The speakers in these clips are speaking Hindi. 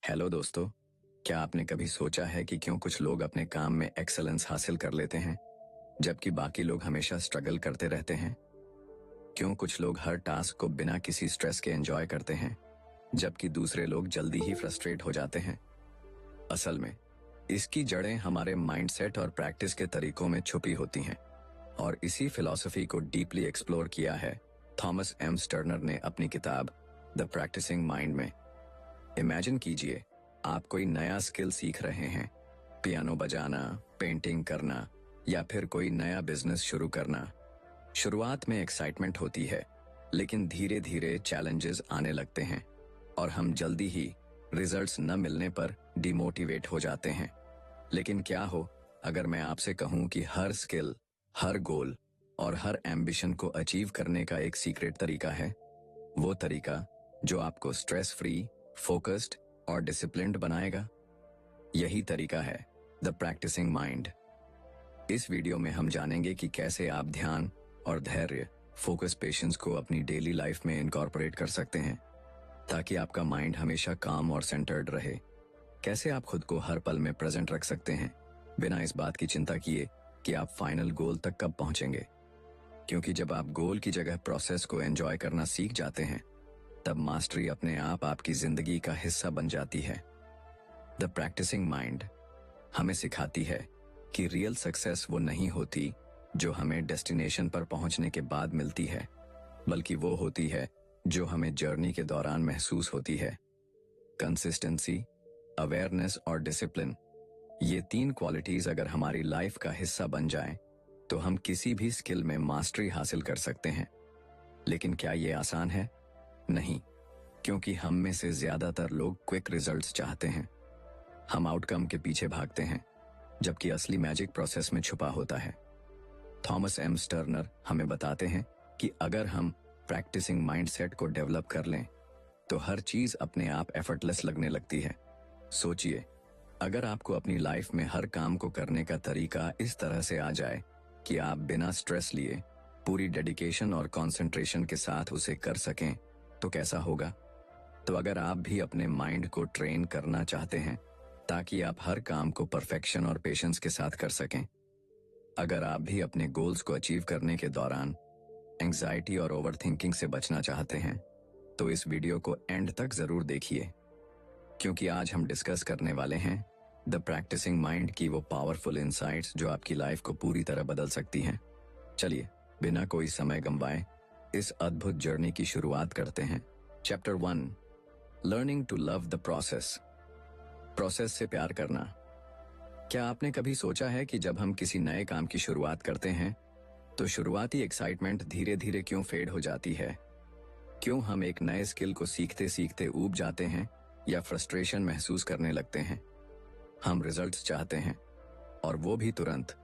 हेलो दोस्तों, क्या आपने कभी सोचा है कि क्यों कुछ लोग अपने काम में एक्सेलेंस हासिल कर लेते हैं जबकि बाकी लोग हमेशा स्ट्रगल करते रहते हैं? क्यों कुछ लोग हर टास्क को बिना किसी स्ट्रेस के एंजॉय करते हैं जबकि दूसरे लोग जल्दी ही फ्रस्ट्रेट हो जाते हैं? असल में इसकी जड़ें हमारे माइंडसेट और प्रैक्टिस के तरीकों में छुपी होती हैं और इसी फिलॉसफी को डीपली एक्सप्लोर किया है थॉमस एम स्टर्नर ने अपनी किताब द प्रैक्टिसिंग माइंड में। इमेजिन कीजिए, आप कोई नया स्किल सीख रहे हैं, पियानो बजाना, पेंटिंग करना या फिर कोई नया बिजनेस शुरू करना। शुरुआत में एक्साइटमेंट होती है, लेकिन धीरे धीरे चैलेंजेस आने लगते हैं और हम जल्दी ही रिजल्ट्स न मिलने पर डिमोटिवेट हो जाते हैं। लेकिन क्या हो अगर मैं आपसे कहूं कि हर स्किल, हर गोल और हर एम्बिशन को अचीव करने का एक सीक्रेट तरीका है, वो तरीका जो आपको स्ट्रेस फ्री, फोकस्ड और डिसिप्लिन्ड बनाएगा। यही तरीका है द प्रैक्टिसिंग माइंड। इस वीडियो में हम जानेंगे कि कैसे आप ध्यान और धैर्य, फोकस, पेशेंस को अपनी डेली लाइफ में इनकॉर्पोरेट कर सकते हैं ताकि आपका माइंड हमेशा काम और सेंटर्ड रहे। कैसे आप खुद को हर पल में प्रेजेंट रख सकते हैं बिना इस बात की चिंता किए कि आप फाइनल गोल तक कब पहुंचेंगे, क्योंकि जब आप गोल की जगह प्रोसेस को एंजॉय करना सीख जाते हैं तब मास्टरी अपने आप आपकी जिंदगी का हिस्सा बन जाती है। द प्रैक्टिसिंग माइंड हमें सिखाती है कि रियल सक्सेस वो नहीं होती जो हमें डेस्टिनेशन पर पहुंचने के बाद मिलती है, बल्कि वो होती है जो हमें जर्नी के दौरान महसूस होती है। कंसिस्टेंसी, अवेयरनेस और डिसिप्लिन, ये तीन क्वालिटीज अगर हमारी लाइफ का हिस्सा बन जाएं, तो हम किसी भी स्किल में मास्टरी हासिल कर सकते हैं। लेकिन क्या ये आसान है? नहीं, क्योंकि हम में से ज्यादातर लोग क्विक रिजल्ट्स चाहते हैं। हम आउटकम के पीछे भागते हैं, जबकि असली मैजिक प्रोसेस में छुपा होता है। थॉमस एम स्टर्नर हमें बताते हैं कि अगर हम प्रैक्टिसिंग माइंडसेट को डेवलप कर लें, तो हर चीज अपने आप एफर्टलेस लगने लगती है। सोचिए, अगर आपको अपनी लाइफ में हर काम को करने का तरीका इस तरह से आ जाए कि आप बिना स्ट्रेस लिए पूरी डेडिकेशन और कंसंट्रेशन के साथ उसे कर सकें, तो कैसा होगा? तो अगर आप भी अपने माइंड को ट्रेन करना चाहते हैं ताकि आप हर काम को परफेक्शन और पेशेंस के साथ कर सकें, अगर आप भी अपने गोल्स को अचीव करने के दौरान एंजाइटी और ओवरथिंकिंग से बचना चाहते हैं, तो इस वीडियो को एंड तक जरूर देखिए, क्योंकि आज हम डिस्कस करने वाले हैं द प्रैक्टिसिंग माइंड की वो पावरफुल इनसाइट्स जो आपकी लाइफ को पूरी तरह बदल सकती हैं। चलिए, बिना कोई समय गंवाए इस अद्भुत जर्नी की शुरुआत करते हैं। Chapter 1, learning to love the process. Process से प्यार करना। क्या आपने कभी सोचा है कि जब हम किसी नए काम की शुरुआत करते हैं तो शुरुआती एक्साइटमेंट धीरे धीरे क्यों फेड हो जाती है? क्यों हम एक नए स्किल को सीखते सीखते ऊब जाते हैं या फ्रस्ट्रेशन महसूस करने लगते हैं? हम रिजल्ट्स चाहते हैं, और वो भी तुरंत।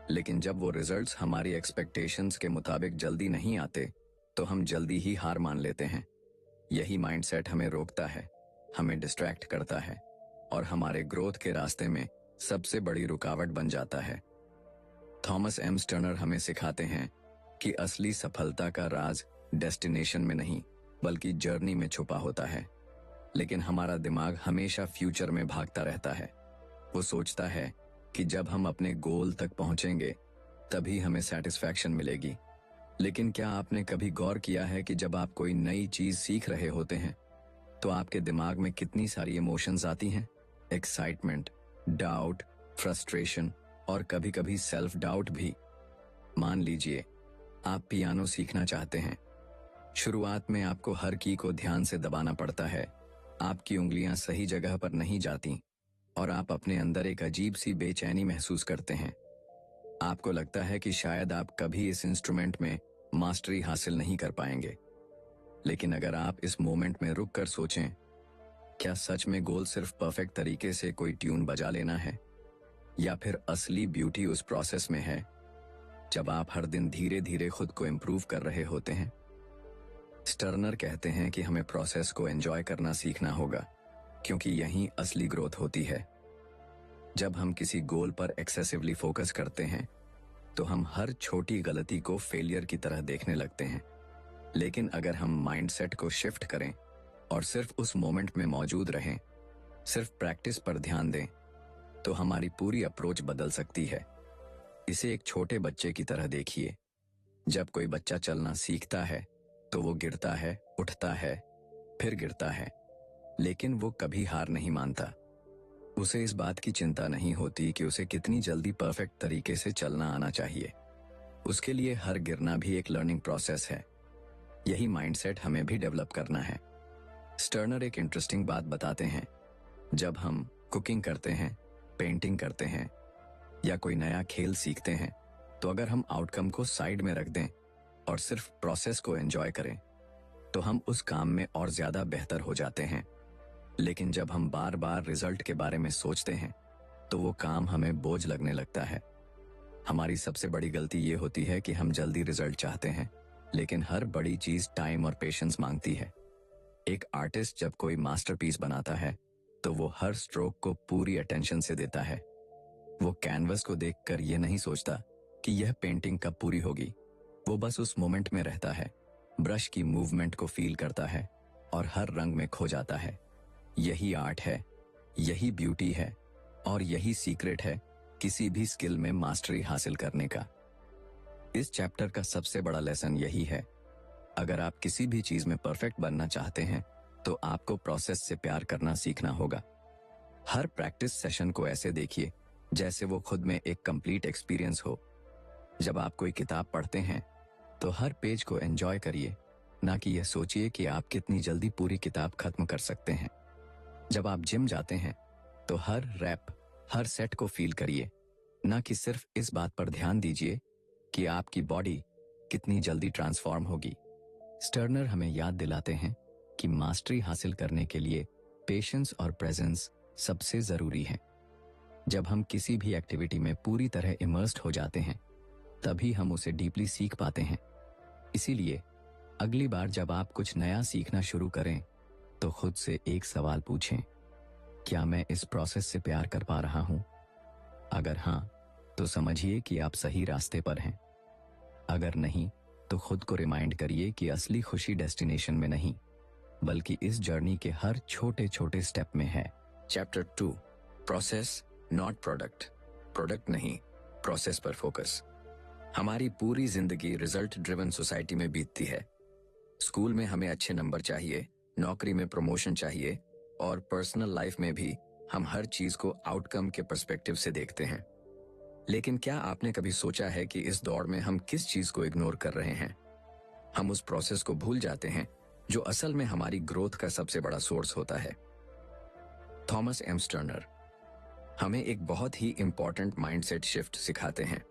लेकिन जब वो रिजल्ट्स हमारी एक्सपेक्टेशंस के मुताबिक जल्दी नहीं आते, तो हम जल्दी ही हार मान लेते हैं। यही माइंडसेट हमें रोकता है, हमें डिस्ट्रैक्ट करता है और हमारे ग्रोथ के रास्ते में सबसे बड़ी रुकावट बन जाता है। थॉमस एम स्टर्नर हमें सिखाते हैं कि असली सफलता का राज डेस्टिनेशन में नहीं, बल्कि जर्नी में छुपा होता है। लेकिन हमारा दिमाग हमेशा फ्यूचर में भागता रहता है। वो सोचता है कि जब हम अपने गोल तक पहुंचेंगे तभी हमें सेटिस्फैक्शन मिलेगी। लेकिन क्या आपने कभी गौर किया है कि जब आप कोई नई चीज सीख रहे होते हैं तो आपके दिमाग में कितनी सारी इमोशंस आती हैं? एक्साइटमेंट, डाउट, फ्रस्ट्रेशन और कभी कभी सेल्फ डाउट भी। मान लीजिए आप पियानो सीखना चाहते हैं। शुरुआत में आपको हर की को ध्यान से दबाना पड़ता है, आपकी उंगलियां सही जगह पर नहीं जाती और आप अपने अंदर एक अजीब सी बेचैनी महसूस करते हैं। आपको लगता है कि शायद आप कभी इस इंस्ट्रूमेंट में मास्टरी हासिल नहीं कर पाएंगे। लेकिन अगर आप इस मोमेंट में रुक कर सोचें, क्या सच में गोल सिर्फ परफेक्ट तरीके से कोई ट्यून बजा लेना है, या फिर असली ब्यूटी उस प्रोसेस में है जब आप हर दिन धीरे धीरे खुद को इम्प्रूव कर रहे होते हैं? स्टर्नर कहते हैं कि हमें प्रोसेस को एंजॉय करना सीखना होगा, क्योंकि यहीं असली ग्रोथ होती है। जब हम किसी गोल पर एक्सेसिवली फोकस करते हैं तो हम हर छोटी गलती को फेलियर की तरह देखने लगते हैं। लेकिन अगर हम माइंडसेट को शिफ्ट करें और सिर्फ उस मोमेंट में मौजूद रहें, सिर्फ प्रैक्टिस पर ध्यान दें तो हमारी पूरी अप्रोच बदल सकती है। इसे एक छोटे बच्चे की तरह देखिए। जब कोई बच्चा चलना सीखता है तो वो गिरता है, उठता है, फिर गिरता है, लेकिन वो कभी हार नहीं मानता। उसे इस बात की चिंता नहीं होती कि उसे कितनी जल्दी परफेक्ट तरीके से चलना आना चाहिए। उसके लिए हर गिरना भी एक लर्निंग प्रोसेस है। यही माइंडसेट हमें भी डेवलप करना है। स्टर्नर एक इंटरेस्टिंग बात बताते हैं। जब हम कुकिंग करते हैं, पेंटिंग करते हैं या कोई नया खेल सीखते हैं, तो अगर हम आउटकम को साइड में रख दें और सिर्फ प्रोसेस को एंजॉय करें तो हम उस काम में और ज्यादा बेहतर हो जाते हैं। लेकिन जब हम बार बार रिजल्ट के बारे में सोचते हैं तो वो काम हमें बोझ लगने लगता है। हमारी सबसे बड़ी गलती ये होती है कि हम जल्दी रिजल्ट चाहते हैं, लेकिन हर बड़ी चीज टाइम और पेशेंस मांगती है। एक आर्टिस्ट जब कोई मास्टरपीस बनाता है तो वो हर स्ट्रोक को पूरी अटेंशन से देता है। वो कैनवस को देखकर ये नहीं सोचता कि यह पेंटिंग कब पूरी होगी। वो बस उस मोमेंट में रहता है, ब्रश की मूवमेंट को फील करता है और हर रंग में खो जाता है। यही आर्ट है, यही ब्यूटी है और यही सीक्रेट है किसी भी स्किल में मास्टरी हासिल करने का। इस चैप्टर का सबसे बड़ा लेसन यही है, अगर आप किसी भी चीज में परफेक्ट बनना चाहते हैं तो आपको प्रोसेस से प्यार करना सीखना होगा। हर प्रैक्टिस सेशन को ऐसे देखिए जैसे वो खुद में एक कंप्लीट एक्सपीरियंस हो। जब आप कोई किताब पढ़ते हैं तो हर पेज को एंजॉय करिए, ना कि यह सोचिए कि आप कितनी जल्दी पूरी किताब खत्म कर सकते हैं। जब आप जिम जाते हैं तो हर रैप, हर सेट को फील करिए, ना कि सिर्फ इस बात पर ध्यान दीजिए कि आपकी बॉडी कितनी जल्दी ट्रांसफॉर्म होगी। स्टर्नर हमें याद दिलाते हैं कि मास्टरी हासिल करने के लिए पेशेंस और प्रेजेंस सबसे जरूरी है। जब हम किसी भी एक्टिविटी में पूरी तरह इमर्स्ड हो जाते हैं तभी हम उसे डीपली सीख पाते हैं। इसीलिए अगली बार जब आप कुछ नया सीखना शुरू करें तो खुद से एक सवाल पूछें, क्या मैं इस प्रोसेस से प्यार कर पा रहा हूं? अगर हां, तो समझिए कि आप सही रास्ते पर हैं। अगर नहीं, तो खुद को रिमाइंड करिए कि असली खुशी डेस्टिनेशन में नहीं, बल्कि इस जर्नी के हर छोटे छोटे स्टेप में है। Chapter 2, process not product. Product नहीं, प्रोसेस पर फोकस। हमारी पूरी जिंदगी रिजल्ट ड्रिवन सोसाइटी में बीतती है। स्कूल में हमें अच्छे नंबर चाहिए, नौकरी में प्रमोशन चाहिए और पर्सनल लाइफ में भी हम हर चीज को आउटकम के पर्सपेक्टिव से देखते हैं। लेकिन क्या आपने कभी सोचा है कि इस दौड़ में हम किस चीज को इग्नोर कर रहे हैं? हम उस प्रोसेस को भूल जाते हैं जो असल में हमारी ग्रोथ का सबसे बड़ा सोर्स होता है। थॉमस एम स्टर्नर हमें एक बहुत ही इंपॉर्टेंट माइंडसेट शिफ्ट सिखाते हैं।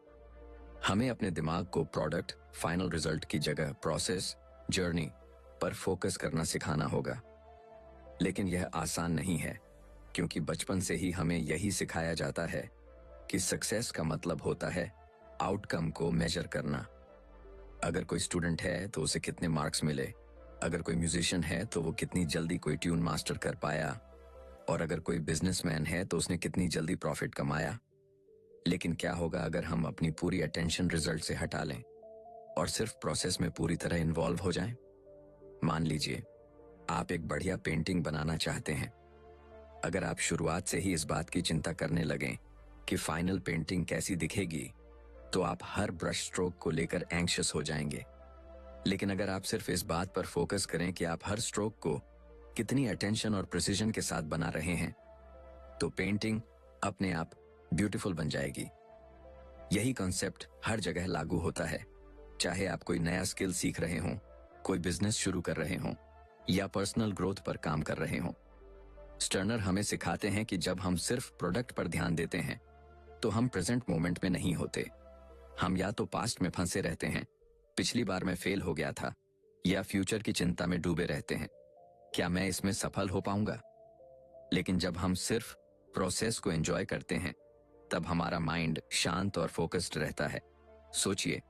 हमें अपने दिमाग को प्रोडक्ट, फाइनल रिजल्ट की जगह प्रोसेस, जर्नी पर फोकस करना सिखाना होगा। लेकिन यह आसान नहीं है, क्योंकि बचपन से ही हमें यही सिखाया जाता है कि सक्सेस का मतलब होता है आउटकम को मेजर करना। अगर कोई स्टूडेंट है तो उसे कितने मार्क्स मिले, अगर कोई म्यूजिशियन है तो वो कितनी जल्दी कोई ट्यून मास्टर कर पाया, और अगर कोई बिजनेसमैन है तो उसने कितनी जल्दी प्रॉफिट कमाया। लेकिन क्या होगा अगर हम अपनी पूरी अटेंशन रिजल्ट से हटा लें और सिर्फ प्रोसेस में पूरी तरह इन्वॉल्व हो जाएं? मान लीजिए आप एक बढ़िया पेंटिंग बनाना चाहते हैं। अगर आप शुरुआत से ही इस बात की चिंता करने लगें कि फाइनल पेंटिंग कैसी दिखेगी, तो आप हर ब्रश स्ट्रोक को लेकर एंग्शियस हो जाएंगे। लेकिन अगर आप सिर्फ इस बात पर फोकस करें कि आप हर स्ट्रोक को कितनी अटेंशन और प्रिसीजन के साथ बना रहे हैं, तो पेंटिंग अपने आप ब्यूटीफुल बन जाएगी। यही कॉन्सेप्ट हर जगह लागू होता है, चाहे आप कोई नया स्किल सीख रहे हों, कोई बिजनेस शुरू कर रहे हों या पर्सनल ग्रोथ पर काम कर रहे हों। स्टर्नर हमें सिखाते हैं कि जब हम सिर्फ प्रोडक्ट पर ध्यान देते हैं तो हम प्रेजेंट मोमेंट में नहीं होते। हम या तो पास्ट में फंसे रहते हैं, पिछली बार मैं फेल हो गया था, या फ्यूचर की चिंता में डूबे रहते हैं, क्या मैं इसमें सफल हो पाऊंगा? लेकिन जब हम सिर्फ प्रोसेस को एंजॉय करते हैं तब हमारा माइंड शांत और फोकस्ड रहता है। सोचिए,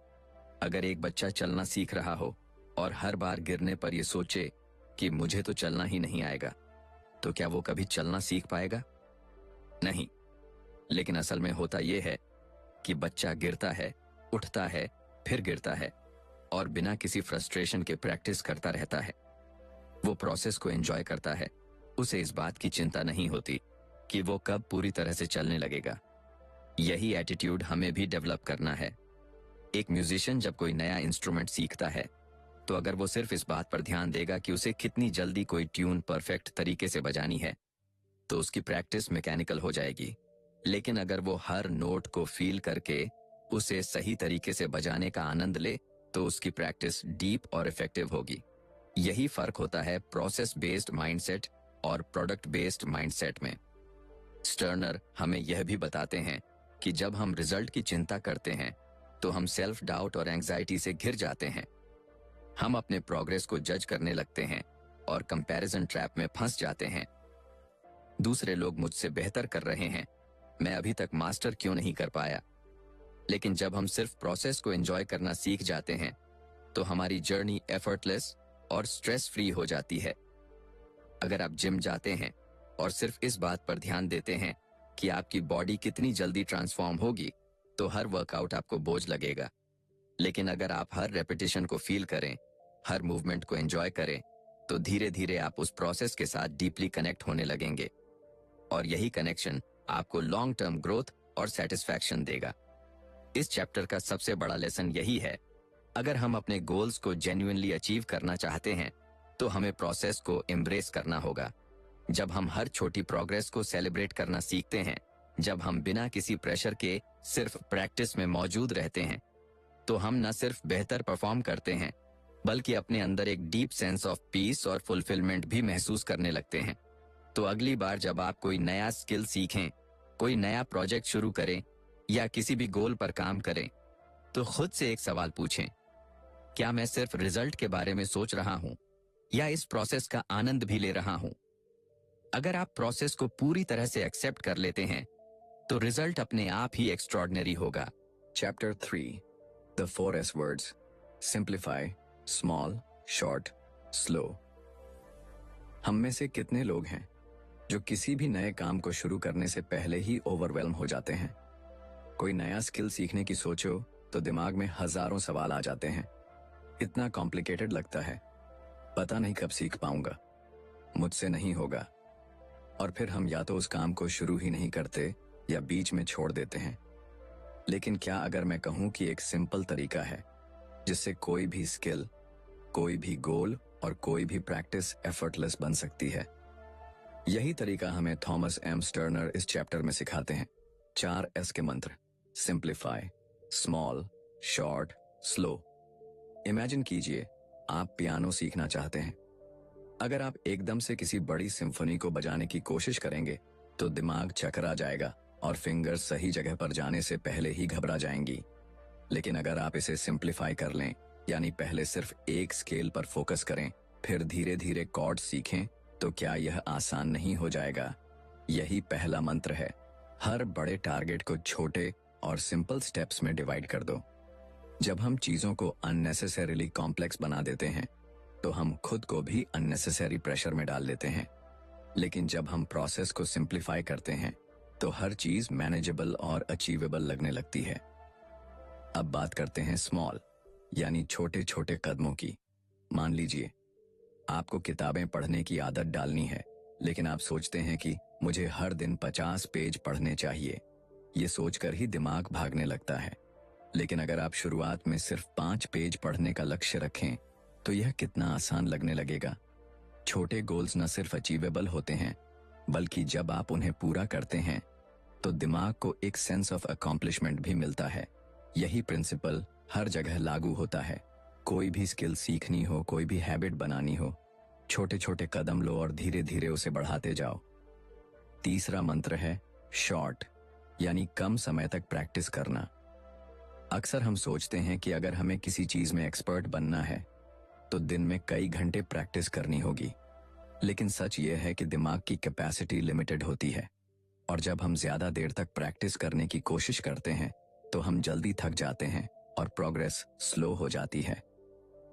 अगर एक बच्चा चलना सीख रहा हो और हर बार गिरने पर यह सोचे कि मुझे तो चलना ही नहीं आएगा, तो क्या वो कभी चलना सीख पाएगा? नहीं। लेकिन असल में होता यह है कि बच्चा गिरता है, उठता है, फिर गिरता है और बिना किसी फ्रस्ट्रेशन के प्रैक्टिस करता रहता है। वो प्रोसेस को एंजॉय करता है, उसे इस बात की चिंता नहीं होती कि वो कब पूरी तरह से चलने लगेगा। यही एटीट्यूड हमें भी डेवलप करना है। एक म्यूजिशियन जब कोई नया इंस्ट्रूमेंट सीखता है तो अगर वो सिर्फ इस बात पर ध्यान देगा कि उसे कितनी जल्दी कोई ट्यून परफेक्ट तरीके से बजानी है तो उसकी प्रैक्टिस मैकेनिकल हो जाएगी। लेकिन अगर वो हर नोट को फील करके उसे सही तरीके से बजाने का आनंद ले तो उसकी प्रैक्टिस डीप और इफेक्टिव होगी। यही फर्क होता है प्रोसेस बेस्ड माइंडसेट और प्रोडक्ट बेस्ड माइंडसेट में। स्टर्नर हमें यह भी बताते हैं कि जब हम रिजल्ट की चिंता करते हैं तो हम सेल्फ डाउट और एंजाइटी से घिर जाते हैं। हम अपने प्रोग्रेस को जज करने लगते हैं और कंपैरिजन ट्रैप में फंस जाते हैं। दूसरे लोग मुझसे बेहतर कर रहे हैं, मैं अभी तक मास्टर क्यों नहीं कर पाया। लेकिन जब हम सिर्फ प्रोसेस को एंजॉय करना सीख जाते हैं तो हमारी जर्नी एफर्टलेस और स्ट्रेस फ्री हो जाती है। अगर आप जिम जाते हैं और सिर्फ इस बात पर ध्यान देते हैं कि आपकी बॉडी कितनी जल्दी ट्रांसफॉर्म होगी तो हर वर्कआउट आपको बोझ लगेगा। लेकिन अगर आप हर रेपिटेशन को फील करें, हर मूवमेंट को एंजॉय करें तो धीरे धीरे आप उस प्रोसेस के साथ डीपली कनेक्ट होने लगेंगे और यही कनेक्शन आपको लॉन्ग टर्म ग्रोथ और सेटिस्फैक्शन देगा। इस चैप्टर का सबसे बड़ा लेसन यही है, अगर हम अपने गोल्स को जेन्युइनली अचीव करना चाहते हैं तो हमें प्रोसेस को एम्ब्रेस करना होगा। जब हम हर छोटी प्रोग्रेस को सेलिब्रेट करना सीखते हैं, जब हम बिना किसी प्रेशर के सिर्फ प्रैक्टिस में मौजूद रहते हैं तो हम न सिर्फ बेहतर परफॉर्म करते हैं बल्कि अपने अंदर एक डीप सेंस ऑफ पीस और फुलफिलमेंट भी महसूस करने लगते हैं। तो अगली बार जब आप कोई नया स्किल सीखें, कोई नया प्रोजेक्ट शुरू करें या किसी भी गोल पर काम करें तो खुद से एक सवाल पूछें, क्या मैं सिर्फ रिजल्ट के बारे में सोच रहा हूं या इस प्रोसेस का आनंद भी ले रहा हूं। अगर आप प्रोसेस को पूरी तरह से एक्सेप्ट कर लेते हैं तो रिजल्ट अपने आप ही एक्स्ट्रॉर्डिनरी होगा। Chapter 3 the 4S words, simplify, small, short, slow. हम में से कितने लोग हैं जो किसी भी नए काम को शुरू करने से पहले ही ओवरवेल्म हो जाते हैं। कोई नया स्किल सीखने की सोचो तो दिमाग में हजारों सवाल आ जाते हैं। इतना कॉम्प्लिकेटेड लगता है, पता नहीं कब सीख पाऊंगा, मुझसे नहीं होगा। और फिर हम या तो उस काम को शुरू ही नहीं करते या बीच में छोड़ देते हैं। लेकिन क्या अगर मैं कहूं कि एक सिंपल तरीका है जिससे कोई भी स्किल, कोई भी गोल और कोई भी प्रैक्टिस एफर्टलेस बन सकती है। यही तरीका हमें थॉमस एम स्टर्नर इस चैप्टर में सिखाते हैं। 4S के मंत्र, simplify, small, short, slow. Imagine कीजिए आप पियानो सीखना चाहते हैं। अगर आप एकदम से किसी बड़ी सिम्फनी को बजाने की कोशिश करेंगे तो दिमाग चकरा जाएगा और फिंगर्स सही जगह पर जाने से पहले ही घबरा जाएंगी। लेकिन अगर आप इसे सिंप्लीफाई कर लें, यानी पहले सिर्फ एक स्केल पर फोकस करें, फिर धीरे धीरे कॉर्ड सीखें, तो क्या यह आसान नहीं हो जाएगा। यही पहला मंत्र है। हर बड़े टारगेट को छोटे और सिंपल स्टेप्स में डिवाइड कर दो। जब हम चीजों को अननेसेसरीली कॉम्प्लेक्स बना देते हैं तो हम खुद को भी अननेसेसरी प्रेशर में डाल लेते हैं। लेकिन जब हम प्रोसेस को सिंप्लीफाई करते हैं तो हर चीज मैनेजेबल और अचीवेबल लगने लगती है। अब बात करते हैं स्मॉल, यानी छोटे छोटे कदमों की। मान लीजिए आपको किताबें पढ़ने की आदत डालनी है, लेकिन आप सोचते हैं कि मुझे हर दिन 50 पेज पढ़ने चाहिए। ये सोचकर ही दिमाग भागने लगता है। लेकिन अगर आप शुरुआत में सिर्फ 5 पेज पढ़ने का लक्ष्य रखें तो यह कितना आसान लगने लगेगा। छोटे गोल्स न सिर्फ अचीवेबल होते हैं, बल्कि जब आप उन्हें पूरा करते हैं तो दिमाग को एक सेंस ऑफ अकॉम्प्लिशमेंट भी मिलता है। यही प्रिंसिपल हर जगह लागू होता है। कोई भी स्किल सीखनी हो, कोई भी हैबिट बनानी हो, छोटे छोटे कदम लो और धीरे धीरे उसे बढ़ाते जाओ। तीसरा मंत्र है शॉर्ट, यानी कम समय तक प्रैक्टिस करना। अक्सर हम सोचते हैं कि अगर हमें किसी चीज में एक्सपर्ट बनना है तो दिन में कई घंटे प्रैक्टिस करनी होगी। लेकिन सच यह है कि दिमाग की कैपेसिटी लिमिटेड होती है और जब हम ज्यादा देर तक प्रैक्टिस करने की कोशिश करते हैं तो हम जल्दी थक जाते हैं और प्रोग्रेस स्लो हो जाती है।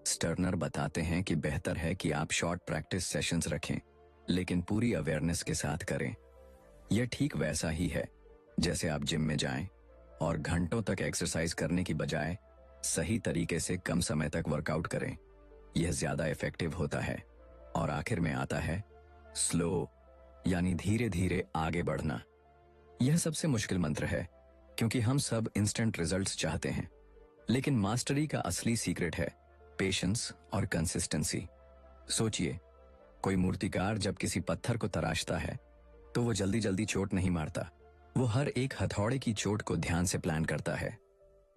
स्टर्नर बताते हैं कि बेहतर है कि आप शॉर्ट प्रैक्टिस सेशंस रखें, लेकिन पूरी अवेयरनेस के साथ करें। यह ठीक वैसा ही है जैसे आप जिम में जाएं और घंटों तक एक्सरसाइज करने की बजाय सही तरीके से कम समय तक वर्कआउट करें। यह ज्यादा इफेक्टिव होता है। और आखिर में आता है स्लो, यानी धीरे धीरे आगे बढ़ना। यह सबसे मुश्किल मंत्र है, क्योंकि हम सब इंस्टेंट रिजल्ट्स चाहते हैं, लेकिन मास्टरी का असली सीक्रेट है पेशेंस और कंसिस्टेंसी। सोचिए, कोई मूर्तिकार जब किसी पत्थर को तराशता है तो वो जल्दी जल्दी चोट नहीं मारता। वो हर एक हथौड़े की चोट को ध्यान से प्लान करता है।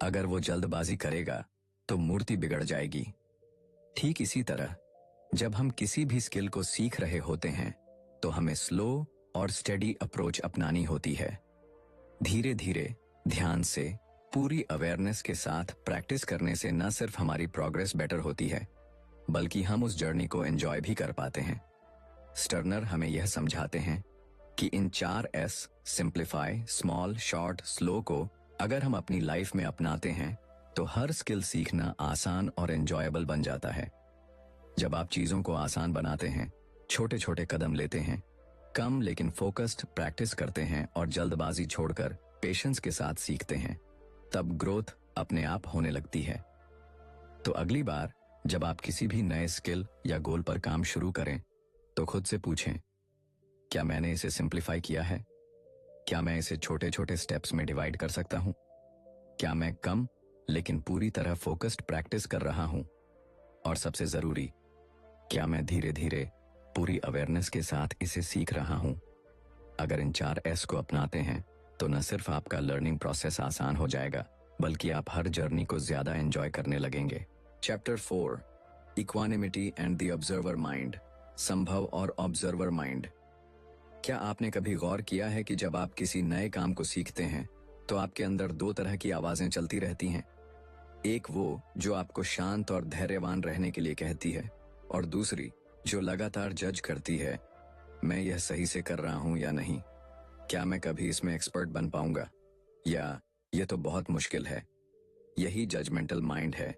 अगर वो जल्दबाजी करेगा तो मूर्ति बिगड़ जाएगी। ठीक इसी तरह जब हम किसी भी स्किल को सीख रहे होते हैं तो हमें स्लो और स्टेडी अप्रोच अपनानी होती है। धीरे धीरे, ध्यान से, पूरी अवेयरनेस के साथ प्रैक्टिस करने से न सिर्फ हमारी प्रोग्रेस बेटर होती है, बल्कि हम उस जर्नी को एंजॉय भी कर पाते हैं। स्टर्नर हमें यह समझाते हैं कि इन 4S simplify, small, short, slow को अगर हम अपनी लाइफ में अपनाते हैं तो हर स्किल सीखना आसान और एंजॉयबल बन जाता है। जब आप चीजों को आसान बनाते हैं, छोटे छोटे कदम लेते हैं, कम लेकिन फोकस्ड प्रैक्टिस करते हैं और जल्दबाजी छोड़कर पेशेंस के साथ सीखते हैं, तब ग्रोथ अपने आप होने लगती है। तो अगली बार जब आप किसी भी नए स्किल या गोल पर काम शुरू करें तो खुद से पूछें, क्या मैंने इसे सिंप्लीफाई किया है? क्या मैं इसे छोटे छोटे स्टेप्स में डिवाइड कर सकता हूं? क्या मैं कम लेकिन पूरी तरह फोकस्ड प्रैक्टिस कर रहा हूं? और सबसे जरूरी, क्या मैं धीरे धीरे पूरी अवेयरनेस के साथ इसे सीख रहा हूं? अगर इन 4S को अपनाते हैं तो न सिर्फ आपका लर्निंग प्रोसेस आसान हो जाएगा, बल्कि आप हर जर्नी को ज्यादा एंजॉय करने लगेंगे। Chapter 4, equanimity and the observer mind, संभव और ऑब्जर्वर माइंड। क्या आपने कभी गौर किया है कि जब आप किसी नए काम को सीखते हैं तो आपके अंदर 2 तरह की आवाजें चलती रहती हैं। एक वो जो आपको शांत और धैर्यवान रहने के लिए कहती है, और दूसरी जो लगातार जज करती है, मैं यह सही से कर रहा हूं या नहीं, क्या मैं कभी इसमें एक्सपर्ट बन पाऊंगा, या यह तो बहुत मुश्किल है। यही जजमेंटल माइंड है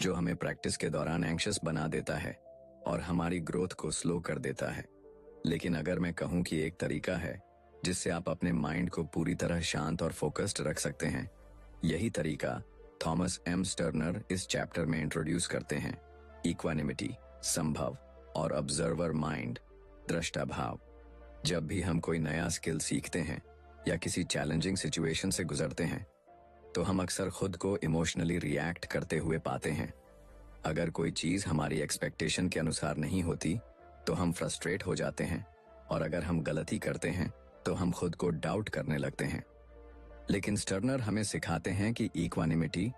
जो हमें प्रैक्टिस के दौरान एंग्शियस बना देता है और हमारी ग्रोथ को स्लो कर देता है। लेकिन अगर मैं कहूं कि एक तरीका है जिससे आप अपने माइंड को पूरी तरह शांत और फोकस्ड रख सकते हैं, यही तरीका थॉमस एम स्टर्नर इस चैप्टर में इंट्रोड्यूस करते हैं। इक्वानिमिटी, संभव, और ऑब्जर्वर माइंड, दृष्टा भाव। जब भी हम कोई नया स्किल सीखते हैं या किसी चैलेंजिंग सिचुएशन से गुजरते हैं तो हम अक्सर खुद को इमोशनली रिएक्ट करते हुए पाते हैं। अगर कोई चीज हमारी एक्सपेक्टेशन के अनुसार नहीं होती तो हम फ्रस्ट्रेट हो जाते हैं, और अगर हम गलती करते हैं तो हम खुद को डाउट करने लगते हैं। लेकिन स्टर्नर हमें सिखाते हैं कि इक्वानिमिटी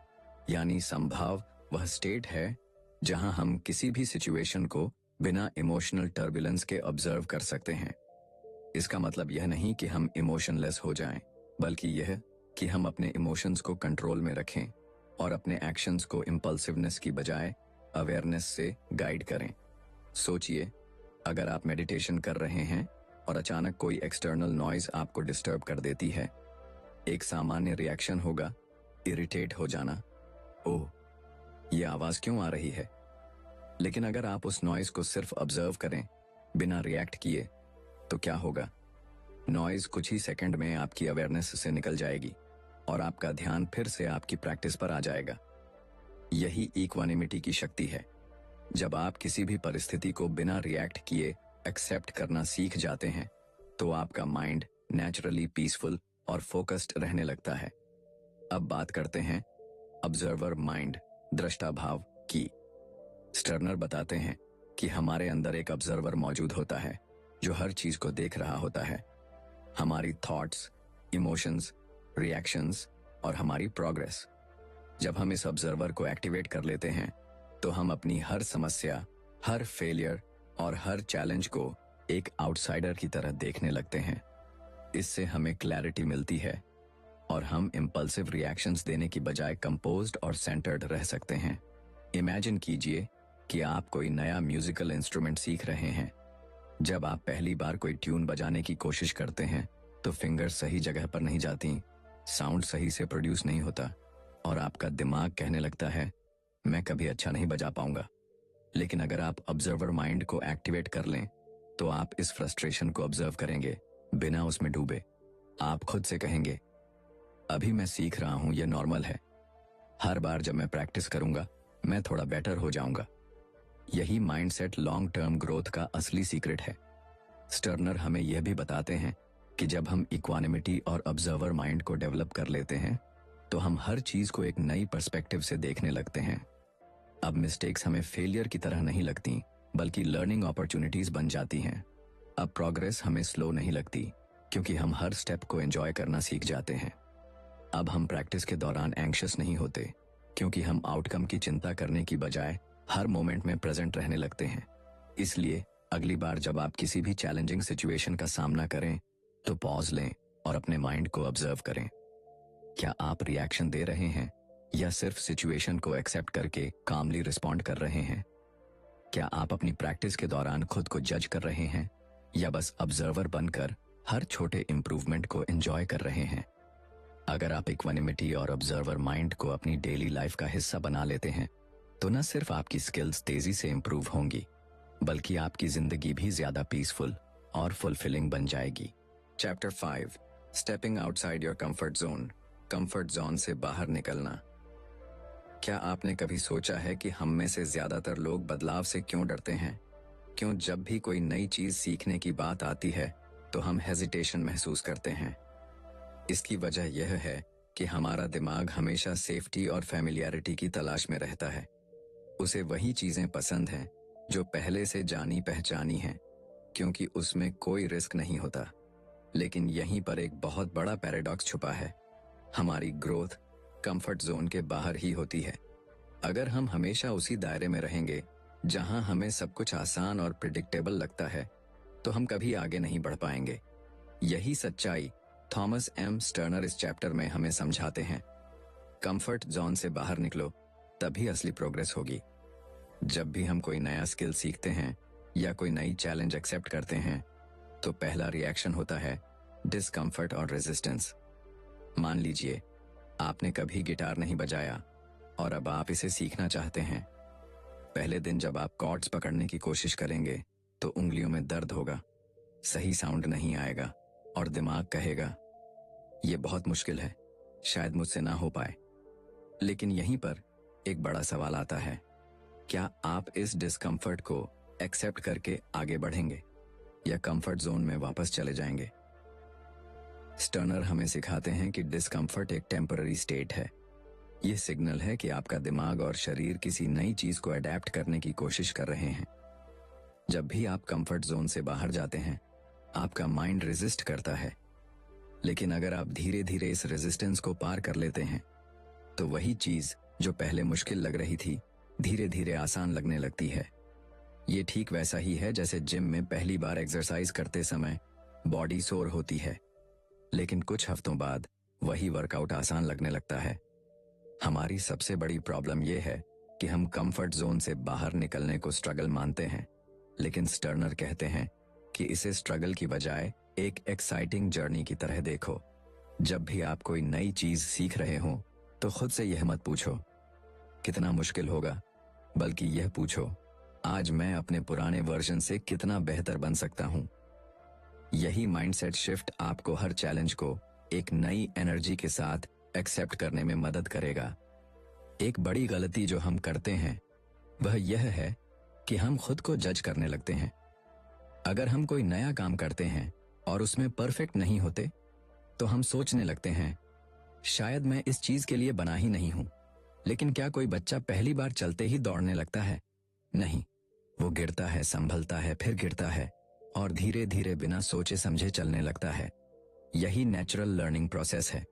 यानी संभाव वह स्टेट है जहां हम किसी भी सिचुएशन को बिना इमोशनल टर्बुलेंस के ऑब्जर्व कर सकते हैं। इसका मतलब यह नहीं कि हम इमोशनलेस हो जाएं, बल्कि यह कि हम अपने इमोशंस को कंट्रोल में रखें और अपने एक्शंस को इम्पल्सिवनेस की बजाय अवेयरनेस से गाइड करें। सोचिए, अगर आप मेडिटेशन कर रहे हैं और अचानक कोई एक्सटर्नल नॉइज आपको डिस्टर्ब कर देती है, एक सामान्य रिएक्शन होगा इरिटेट हो जाना। ओह, ये आवाज क्यों आ रही है? लेकिन अगर आप उस नॉइज को सिर्फ ऑब्जर्व करें बिना रिएक्ट किए, तो क्या होगा? नॉइज कुछ ही सेकंड में आपकी अवेयरनेस से निकल जाएगी और आपका ध्यान फिर से आपकी प्रैक्टिस पर आ जाएगा। यही इक्वानिमिटी की शक्ति है। जब आप किसी भी परिस्थिति को बिना रिएक्ट किए एक्सेप्ट करना सीख जाते हैं तो आपका माइंड नेचुरली पीसफुल और फोकस्ड रहने लगता है। अब बात करते हैं ऑब्जर्वर माइंड, दृष्टा भाव की। स्टर्नर बताते हैं कि हमारे अंदर एक ऑब्जर्वर मौजूद होता है जो हर चीज को देख रहा होता है, हमारी थॉट्स, इमोशंस, रिएक्शंस और हमारी प्रोग्रेस। जब हम इस ऑब्जर्वर को एक्टिवेट कर लेते हैं तो हम अपनी हर समस्या, हर फेलियर और हर चैलेंज को एक आउटसाइडर की तरह देखने लगते हैं। इससे हमें क्लैरिटी मिलती है और हम इम्पल्सिव रिएक्शंस देने की बजाय कंपोज्ड और सेंटर्ड रह सकते हैं। इमेजिन कीजिए कि आप कोई नया म्यूजिकल इंस्ट्रूमेंट सीख रहे हैं। जब आप पहली बार कोई ट्यून बजाने की कोशिश करते हैं तो फिंगर्स सही जगह पर नहीं जाती, साउंड सही से प्रोड्यूस नहीं होता और आपका दिमाग कहने लगता है, मैं कभी अच्छा नहीं बजा पाऊंगा। लेकिन अगर आप ऑब्जर्वर माइंड को एक्टिवेट कर लें तो आप इस फ्रस्ट्रेशन को ऑब्जर्व करेंगे बिना उसमें डूबे। आप खुद से कहेंगे, अभी मैं सीख रहा हूं, यह नॉर्मल है। हर बार जब मैं प्रैक्टिस करूंगा मैं थोड़ा बेटर हो जाऊंगा। यही माइंडसेट लॉन्ग टर्म ग्रोथ का असली सीक्रेट है। स्टर्नर हमें यह भी बताते हैं कि जब हम इक्वानिमिटी और ऑब्जर्वर माइंड को डेवलप कर लेते हैं तो हम हर चीज को एक नई पर्सपेक्टिव से देखने लगते हैं। अब मिस्टेक्स हमें फेलियर की तरह नहीं लगती, बल्कि लर्निंग अपॉर्चुनिटीज बन जाती हैं। अब प्रोग्रेस हमें स्लो नहीं लगती, क्योंकि हम हर स्टेप को एंजॉय करना सीख जाते हैं। अब हम प्रैक्टिस के दौरान एंग्शियस नहीं होते, क्योंकि हम आउटकम की चिंता करने की बजाय हर मोमेंट में प्रेजेंट रहने लगते हैं। इसलिए अगली बार जब आप किसी भी चैलेंजिंग सिचुएशन का सामना करें तो पॉज लें और अपने माइंड को ऑब्जर्व करें। क्या आप रिएक्शन दे रहे हैं या सिर्फ सिचुएशन को एक्सेप्ट करके कामली रिस्पॉन्ड कर रहे हैं? क्या आप अपनी प्रैक्टिस के दौरान खुद को जज कर रहे हैं या बस ऑब्जर्वर बनकर हर छोटे इंप्रूवमेंट को एंजॉय कर रहे हैं? अगर आप इक्वानिमिटी और ऑब्जर्वर माइंड को अपनी डेली लाइफ का हिस्सा बना लेते हैं तो न सिर्फ आपकी स्किल्स तेजी से इंप्रूव होंगी, बल्कि आपकी जिंदगी भी ज्यादा पीसफुल और फुलफिलिंग बन जाएगी। Chapter 5, stepping outside your comfort zone. Comfort zone से बाहर निकलना। क्या आपने कभी सोचा है कि हम में से ज्यादातर लोग बदलाव से क्यों डरते हैं? क्यों जब भी कोई नई चीज सीखने की बात आती है तो हम हेजिटेशन महसूस करते हैं? इसकी वजह यह है कि हमारा दिमाग हमेशा सेफ्टी और फैमिलियरिटी की तलाश में रहता है। उसे वही चीजें पसंद हैं जो पहले से जानी पहचानी हैं, क्योंकि उसमें कोई रिस्क नहीं होता। लेकिन यहीं पर एक बहुत बड़ा पैराडॉक्स छुपा है। हमारी ग्रोथ कंफर्ट जोन के बाहर ही होती है। अगर हम हमेशा उसी दायरे में रहेंगे जहां हमें सब कुछ आसान और प्रिडिक्टेबल लगता है, तो हम कभी आगे नहीं बढ़ पाएंगे। यही सच्चाई थॉमस एम स्टर्नर इस चैप्टर में हमें समझाते हैं। कंफर्ट जोन से बाहर निकलो, तभी असली प्रोग्रेस होगी। जब भी हम कोई नया स्किल सीखते हैं या कोई नई चैलेंज एक्सेप्ट करते हैं तो पहला रिएक्शन होता है डिस्कम्फर्ट और रेजिस्टेंस। मान लीजिए आपने कभी गिटार नहीं बजाया और अब आप इसे सीखना चाहते हैं। पहले दिन जब आप कॉर्ड्स पकड़ने की कोशिश करेंगे तो उंगलियों में दर्द होगा, सही साउंड नहीं आएगा और दिमाग कहेगा यह बहुत मुश्किल है, शायद मुझसे ना हो पाए। लेकिन यहीं पर एक बड़ा सवाल आता है, क्या आप इस डिस्कम्फर्ट को एक्सेप्ट करके आगे बढ़ेंगे या कंफर्ट जोन में वापस चले जाएंगे? स्टर्नर हमें सिखाते हैं कि डिस्कम्फर्ट एक टेम्पररी स्टेट है। यह सिग्नल है कि आपका दिमाग और शरीर किसी नई चीज को अडेप्ट करने की कोशिश कर रहे हैं। जब भी आप कंफर्ट जोन से बाहर जाते हैं, आपका माइंड रेजिस्ट करता है। लेकिन अगर आप धीरे धीरे इस रेजिस्टेंस को पार कर लेते हैं तो वही चीज जो पहले मुश्किल लग रही थी धीरे धीरे आसान लगने लगती है। ये ठीक वैसा ही है जैसे जिम में पहली बार एक्सरसाइज करते समय बॉडी सोर होती है, लेकिन कुछ हफ्तों बाद वही वर्कआउट आसान लगने लगता है। हमारी सबसे बड़ी प्रॉब्लम यह है कि हम कंफर्ट जोन से बाहर निकलने को स्ट्रगल मानते हैं, लेकिन स्टर्नर कहते हैं कि इसे स्ट्रगल की बजाय एक एक्साइटिंग जर्नी की तरह देखो। जब भी आप कोई नई चीज सीख रहे हो तो खुद से यह मत पूछो कितना मुश्किल होगा, बल्कि यह पूछो आज मैं अपने पुराने वर्जन से कितना बेहतर बन सकता हूं। यही माइंडसेट शिफ्ट आपको हर चैलेंज को एक नई एनर्जी के साथ एक्सेप्ट करने में मदद करेगा। एक बड़ी गलती जो हम करते हैं वह यह है कि हम खुद को जज करने लगते हैं। अगर हम कोई नया काम करते हैं और उसमें परफेक्ट नहीं होते तो हम सोचने लगते हैं शायद मैं इस चीज के लिए बना ही नहीं हूं। लेकिन क्या कोई बच्चा पहली बार चलते ही दौड़ने लगता है? नहीं, वो गिरता है, संभलता है, फिर गिरता है और धीरे धीरे बिना सोचे समझे चलने लगता है। यही नेचुरल लर्निंग प्रोसेस है।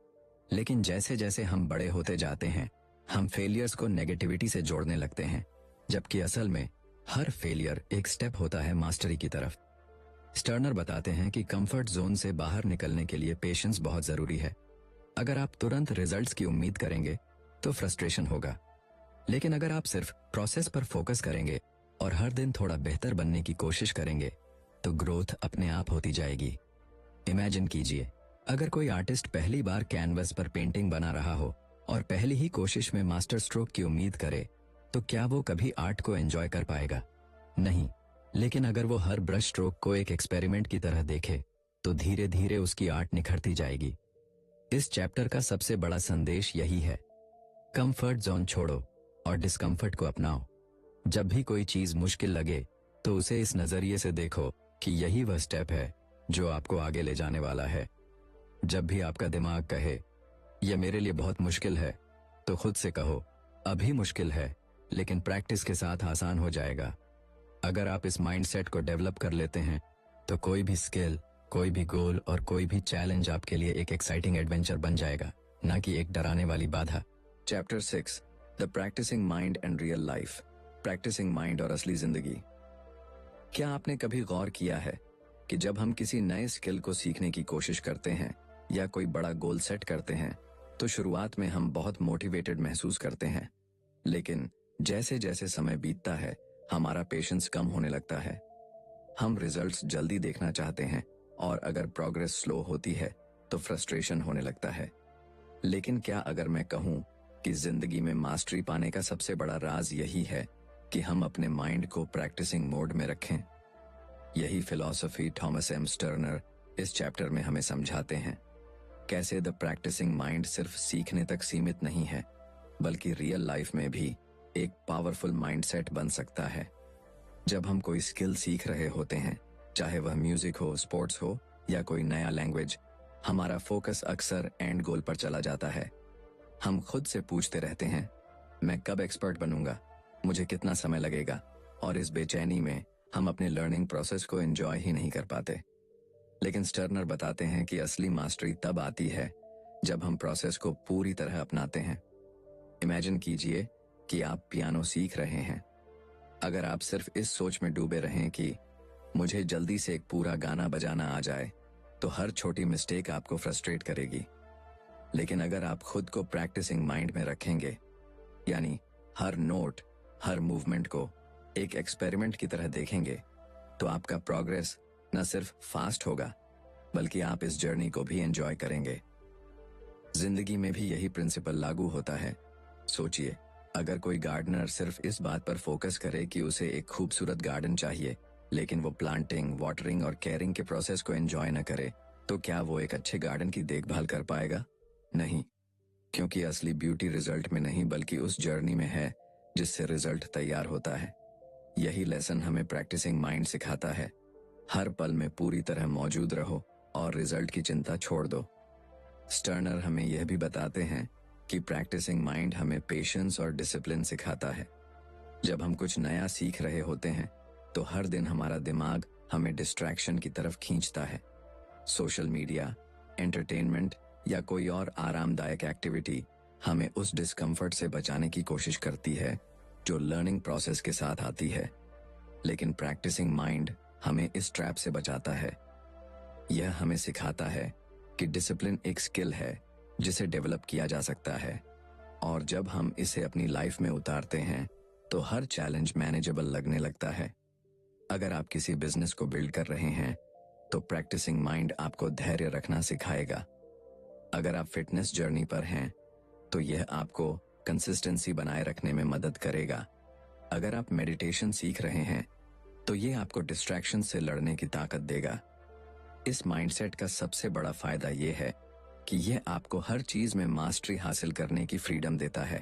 लेकिन जैसे जैसे हम बड़े होते जाते हैं हम फेलियर्स को नेगेटिविटी से जोड़ने लगते हैं, जबकि असल में हर फेलियर एक स्टेप होता है मास्टरी की तरफ। स्टर्नर बताते हैं कि कंफर्ट जोन से बाहर निकलने के लिए पेशेंस बहुत जरूरी है। अगर आप तुरंत रिजल्ट्स की उम्मीद करेंगे तो फ्रस्ट्रेशन होगा, लेकिन अगर आप सिर्फ प्रोसेस पर फोकस करेंगे और हर दिन थोड़ा बेहतर बनने की कोशिश करेंगे तो ग्रोथ अपने आप होती जाएगी। इमेजिन कीजिए, अगर कोई आर्टिस्ट पहली बार कैनवस पर पेंटिंग बना रहा हो और पहली ही कोशिश में मास्टर स्ट्रोक की उम्मीद करे तो क्या वो कभी आर्ट को एंजॉय कर पाएगा? नहीं। लेकिन अगर वो हर ब्रश स्ट्रोक को एक एक्सपेरिमेंट की तरह देखे तो धीरे धीरे उसकी आर्ट निखरती जाएगी। इस चैप्टर का सबसे बड़ा संदेश यही है, कंफर्ट जोन छोड़ो और डिस्कम्फर्ट को अपनाओ। जब भी कोई चीज मुश्किल लगे तो उसे इस नजरिए से देखो कि यही वह स्टेप है जो आपको आगे ले जाने वाला है। जब भी आपका दिमाग कहे यह मेरे लिए बहुत मुश्किल है, तो खुद से कहो अभी मुश्किल है, लेकिन प्रैक्टिस के साथ आसान हो जाएगा। अगर आप इस माइंडसेट को डेवलप कर लेते हैं तो कोई भी स्किल, कोई भी गोल और कोई भी चैलेंज आपके लिए एक एक्साइटिंग एडवेंचर बन जाएगा, ना कि एक डराने वाली बाधा। Chapter 6, the practicing mind and real life. Practicing mind और असली जिंदगी। क्या आपने कभी गौर किया है कि जब हम किसी नए स्किल को सीखने की कोशिश करते हैं या कोई बड़ा गोल सेट करते हैं तो शुरुआत में हम बहुत मोटिवेटेड महसूस करते हैं, लेकिन जैसे जैसे समय बीतता है हमारा पेशेंस कम होने लगता है। हम रिजल्ट्स जल्दी देखना चाहते हैं और अगर प्रोग्रेस स्लो होती है तो फ्रस्ट्रेशन होने लगता है। लेकिन क्या अगर मैं कहूं कि जिंदगी में मास्टरी पाने का सबसे बड़ा राज यही है कि हम अपने माइंड को प्रैक्टिसिंग मोड में रखें। यही फिलॉसफी थॉमस एम स्टर्नर इस चैप्टर में हमें समझाते हैं। कैसे द प्रैक्टिसिंग माइंड सिर्फ सीखने तक सीमित नहीं है, बल्कि रियल लाइफ में भी एक पावरफुल माइंडसेट बन सकता है। जब हम कोई स्किल सीख रहे होते हैं, चाहे वह म्यूजिक हो, स्पोर्ट्स हो या कोई नया लैंग्वेज, हमारा फोकस अक्सर एंड गोल पर चला जाता है। हम खुद से पूछते रहते हैं, मैं कब एक्सपर्ट बनूंगा, मुझे कितना समय लगेगा, और इस बेचैनी में हम अपने लर्निंग प्रोसेस को एंजॉय ही नहीं कर पाते। लेकिन स्टर्नर बताते हैं कि असली मास्टरी तब आती है जब हम प्रोसेस को पूरी तरह अपनाते हैं। इमेजिन कीजिए कि आप पियानो सीख रहे हैं। अगर आप सिर्फ इस सोच में डूबे रहें कि मुझे जल्दी से एक पूरा गाना बजाना आ जाए, तो हर छोटी मिस्टेक आपको फ्रस्ट्रेट करेगी। लेकिन अगर आप खुद को प्रैक्टिसिंग माइंड में रखेंगे, यानी हर नोट, हर मूवमेंट को एक एक्सपेरिमेंट की तरह देखेंगे, तो आपका प्रोग्रेस न सिर्फ फास्ट होगा, बल्कि आप इस जर्नी को भी एंजॉय करेंगे। जिंदगी में भी यही प्रिंसिपल लागू होता है। सोचिए, अगर कोई गार्डनर सिर्फ इस बात पर फोकस करे कि उसे एक खूबसूरत गार्डन चाहिए, लेकिन वो प्लांटिंग, वाटरिंग और केयरिंग के प्रोसेस को एंजॉय न करे, तो क्या वो एक अच्छे गार्डन की देखभाल कर पाएगा? नहीं, क्योंकि असली ब्यूटी रिजल्ट में नहीं बल्कि उस जर्नी में है जिससे रिजल्ट तैयार होता है। यही लेसन हमें प्रैक्टिसिंग माइंड सिखाता है। हर पल में पूरी तरह मौजूद रहो और रिजल्ट की चिंता छोड़ दो। स्टर्नर हमें यह भी बताते हैं कि प्रैक्टिसिंग माइंड हमें पेशेंस और डिसिप्लिन सिखाता है। जब हम कुछ नया सीख रहे होते हैं तो हर दिन हमारा दिमाग हमें डिस्ट्रैक्शन की तरफ खींचता है। सोशल मीडिया, एंटरटेनमेंट या कोई और आरामदायक एक्टिविटी हमें उस डिस्कम्फर्ट से बचाने की कोशिश करती है जो लर्निंग प्रोसेस के साथ आती है। लेकिन प्रैक्टिसिंग माइंड हमें इस ट्रैप से बचाता है। यह हमें सिखाता है कि डिसिप्लिन एक स्किल है जिसे डेवलप किया जा सकता है, और जब हम इसे अपनी लाइफ में उतारते हैं तो हर चैलेंज मैनेजेबल लगने लगता है। अगर आप किसी बिजनेस को बिल्ड कर रहे हैं तो प्रैक्टिसिंग माइंड आपको धैर्य रखना सिखाएगा। अगर आप फिटनेस जर्नी पर हैं तो यह आपको कंसिस्टेंसी बनाए रखने में मदद करेगा। अगर आप मेडिटेशन सीख रहे हैं तो यह आपको डिस्ट्रैक्शन से लड़ने की ताकत देगा। इस माइंडसेट का सबसे बड़ा फायदा यह है कि यह आपको हर चीज में मास्टरी हासिल करने की फ्रीडम देता है।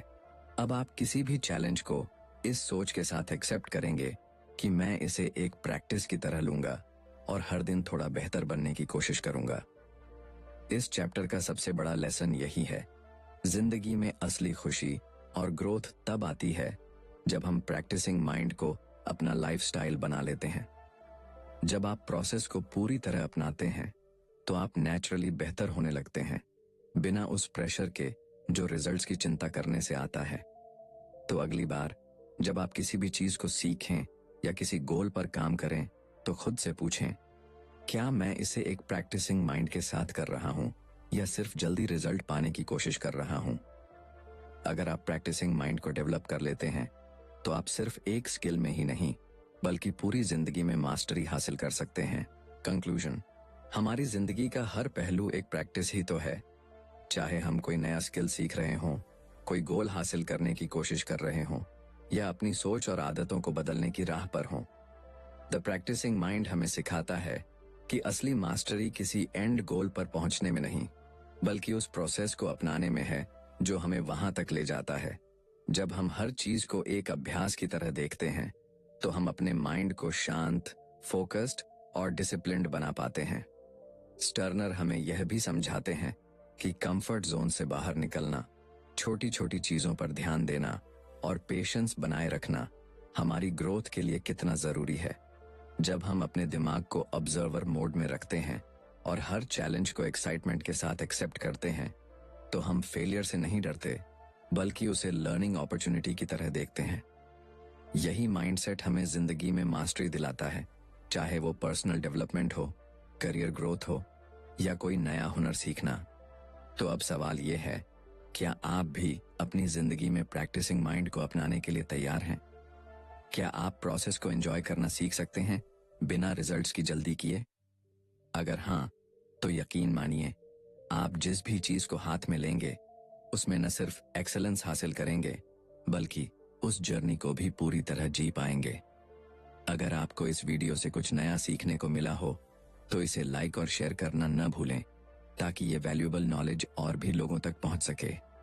अब आप किसी भी चैलेंज को इस सोच के साथ एक्सेप्ट करेंगे कि मैं इसे एक प्रैक्टिस की तरह लूंगा और हर दिन थोड़ा बेहतर बनने की कोशिश करूंगा। इस चैप्टर का सबसे बड़ा लेसन यही है, जिंदगी में असली खुशी और ग्रोथ तब आती है जब हम प्रैक्टिसिंग माइंड को अपना लाइफस्टाइल बना लेते हैं। जब आप प्रोसेस को पूरी तरह अपनाते हैं तो आप नेचुरली बेहतर होने लगते हैं, बिना उस प्रेशर के जो रिजल्ट्स की चिंता करने से आता है। तो अगली बार जब आप किसी भी चीज को सीखें या किसी गोल पर काम करें तो खुद से पूछें, क्या मैं इसे एक प्रैक्टिसिंग माइंड के साथ कर रहा हूं या सिर्फ जल्दी रिजल्ट पाने की कोशिश कर रहा हूं? अगर आप प्रैक्टिसिंग माइंड को डेवलप कर लेते हैं तो आप सिर्फ एक स्किल में ही नहीं बल्कि पूरी जिंदगी में मास्टरी हासिल कर सकते हैं। कंक्लूजन, हमारी जिंदगी का हर पहलू एक प्रैक्टिस ही तो है। चाहे हम कोई नया स्किल सीख रहे हों, कोई गोल हासिल करने की कोशिश कर रहे हों या अपनी सोच और आदतों को बदलने की राह पर हों, द प्रैक्टिसिंग माइंड हमें सिखाता है कि असली मास्टरी किसी एंड गोल पर पहुंचने में नहीं बल्कि उस प्रोसेस को अपनाने में है जो हमें वहां तक ले जाता है। जब हम हर चीज को एक अभ्यास की तरह देखते हैं तो हम अपने माइंड को शांत, फोकस्ड और डिसिप्लिन्ड बना पाते हैं। स्टर्नर हमें यह भी समझाते हैं कि कंफर्ट जोन से बाहर निकलना, छोटी छोटी चीजों पर ध्यान देना और पेशेंस बनाए रखना हमारी ग्रोथ के लिए कितना जरूरी है। जब हम अपने दिमाग को ऑब्जर्वर मोड में रखते हैं और हर चैलेंज को एक्साइटमेंट के साथ एक्सेप्ट करते हैं, तो हम फेलियर से नहीं डरते, बल्कि उसे लर्निंग अपॉर्चुनिटी की तरह देखते हैं। यही माइंडसेट हमें जिंदगी में मास्टरी दिलाता है, चाहे वो पर्सनल डेवलपमेंट हो, करियर ग्रोथ हो या कोई नया हुनर सीखना। तो अब सवाल ये है, क्या आप भी अपनी जिंदगी में प्रैक्टिसिंग माइंड को अपनाने के लिए तैयार हैं? क्या आप प्रोसेस को एंजॉय करना सीख सकते हैं बिना रिजल्ट्स की जल्दी किए? अगर हाँ, तो यकीन मानिए, आप जिस भी चीज को हाथ में लेंगे उसमें न सिर्फ एक्सेलेंस हासिल करेंगे, बल्कि उस जर्नी को भी पूरी तरह जी पाएंगे। अगर आपको इस वीडियो से कुछ नया सीखने को मिला हो, तो इसे लाइक और शेयर करना न भूलें, ताकि ये वैल्यूएबल नॉलेज और भी लोगों तक पहुंच सके।